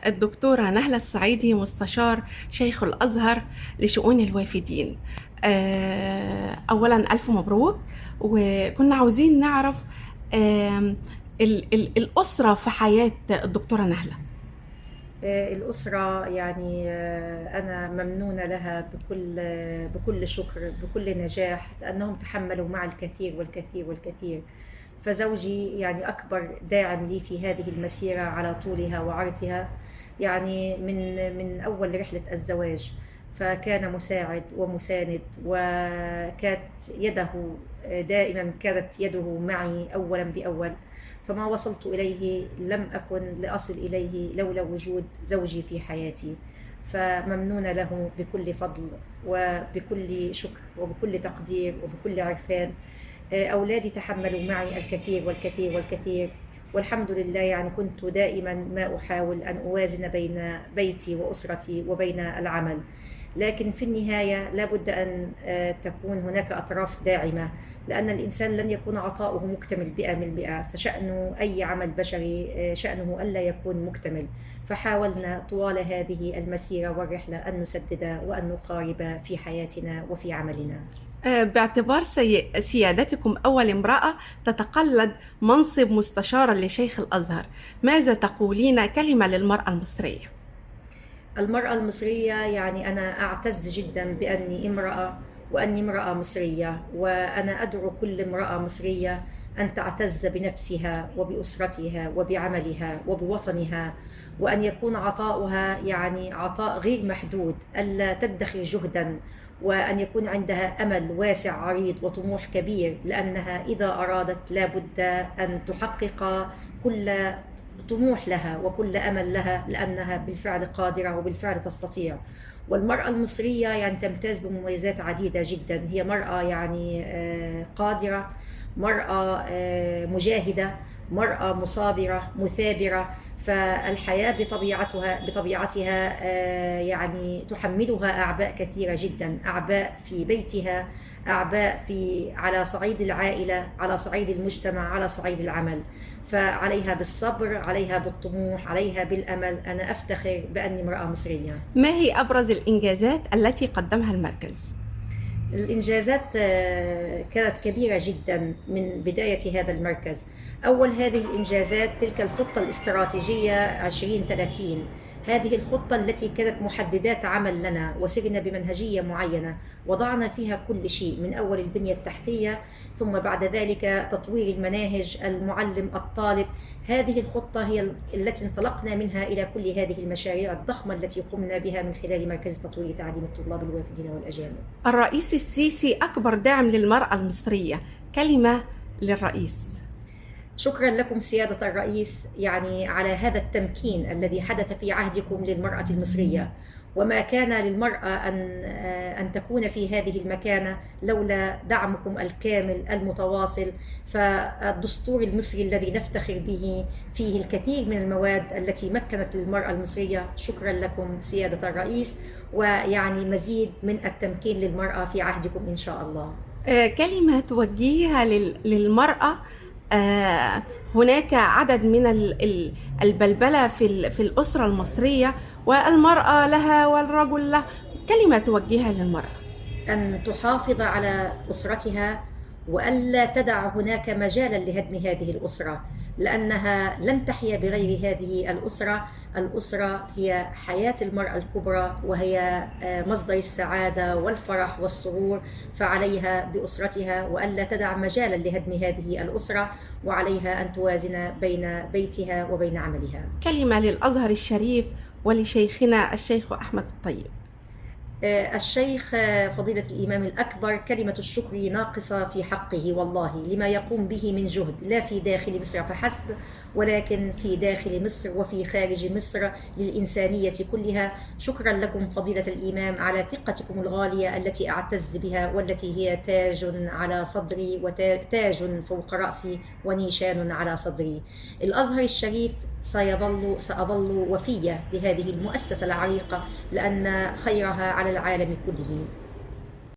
الدكتورة نهلة الصعيدي، مستشار شيخ الأزهر لشؤون الوافدين. أولا ألف مبروك. وكنا عاوزين نعرف الأسرة في حياة الدكتورة نهلة. الأسرة يعني أنا ممنونة لها بكل شكر، بكل نجاح، لأنهم تحملوا معي الكثير والكثير والكثير. فزوجي يعني أكبر داعم لي في هذه المسيرة على طولها وعرضها، يعني من أول رحلة الزواج، فكان مساعد ومساند، وكانت يده دائما كانت يده معي أولا بأول. فما وصلت إليه لم أكن لأصل إليه لولا وجود زوجي في حياتي. فممنونة له بكل فضل وبكل شكر وبكل تقدير وبكل عرفان. أولادي تحملوا معي الكثير والكثير والكثير، والحمد لله. يعني كنت دائما ما أحاول أن أوازن بين بيتي وأسرتي وبين العمل، لكن في النهاية لابد أن تكون هناك أطراف داعمة، لأن الإنسان لن يكون عطاؤه مكتمل 100%. فشأن أي عمل بشري شأنه ألا يكون مكتمل. فحاولنا طوال هذه المسيرة والرحلة أن نسدد وأن نقارب في حياتنا وفي عملنا. باعتبار سيادتكم أول امرأة تتقلد منصب مستشارة لشيخ الأزهر، ماذا تقولين كلمة للمرأة المصرية؟ المرأة المصرية، يعني أنا أعتز جدا بأني امرأة وأني امرأة مصرية، وأنا أدعو كل امرأة مصرية أن تعتز بنفسها وبأسرتها وبعملها وبوطنها، وأن يكون عطاؤها يعني عطاء غير محدود، ألا تدخر جهدا، وأن يكون عندها أمل واسع عريض وطموح كبير، لأنها إذا أرادت لابد أن تحقق كل طموح لها وكل أمل لها، لأنها بالفعل قادرة وبالفعل تستطيع. والمرأة المصرية يعني تمتاز بمميزات عديدة جدا. هي مرأة يعني قادرة، مرأة مجاهدة، مرأة مصابرة مثابرة. فالحياة بطبيعتها يعني تحملها أعباء كثيرة جدا، أعباء في بيتها، أعباء على صعيد العائلة، على صعيد المجتمع، على صعيد العمل. فعليها بالصبر، عليها بالطموح، عليها بالأمل. أنا أفتخر بأني امرأة مصرية. ما هي أبرز الإنجازات التي قدمها المركز؟ الإنجازات كانت كبيرة جدا من بداية هذا المركز. أول هذه الإنجازات تلك الخطة الاستراتيجية 2030. هذه الخطة التي كانت محددات عمل لنا، وسرنا بمنهجية معينة وضعنا فيها كل شيء، من أول البنية التحتية، ثم بعد ذلك تطوير المناهج، المعلم، الطالب. هذه الخطة هي التي انطلقنا منها إلى كل هذه المشاريع الضخمة التي قمنا بها من خلال مركز تطوير تعليم الطلاب الوافدين والأجانب. الرئيس السيسي أكبر داعم للمرأة المصرية، كلمة للرئيس. شكرا لكم سيادة الرئيس، يعني على هذا التمكين الذي حدث في عهدكم للمرأة المصرية. وما كان للمرأة أن تكون في هذه المكانة لولا دعمكم الكامل المتواصل. فالدستور المصري الذي نفتخر به فيه الكثير من المواد التي مكنت للمرأة المصرية. شكرا لكم سيادة الرئيس، ويعني مزيد من التمكين للمرأة في عهدكم إن شاء الله. كلمة توجهيها للمرأة. هناك عدد من البلبلة في الأسرة المصرية، والمرأة لها والرجل له. كلمة توجهها للمرأة. أن تحافظ على أسرتها، وألا تدع هناك مجالا لهدم هذه الأسرة، لأنها لن تحيا بغير هذه الأسرة. الأسرة هي حياة المرأة الكبرى، وهي مصدر السعادة والفرح والسرور. فعليها بأسرتها، وألا تدع مجالا لهدم هذه الأسرة، وعليها أن توازن بين بيتها وبين عملها. كلمة للأزهر الشريف ولشيخنا الشيخ أحمد الطيب. الشيخ فضيلة الإمام الأكبر، كلمة الشكر ناقصة في حقه والله، لما يقوم به من جهد، لا في داخل مصر فحسب، ولكن في داخل مصر وفي خارج مصر للإنسانية كلها. شكرا لكم فضيلة الإمام على ثقتكم الغالية التي أعتز بها، والتي هي تاج على صدري وتاج فوق رأسي ونيشان على صدري. الأزهر الشريف سأظل وفية لهذه المؤسسة العريقة، لأن خيرها على العالم كله.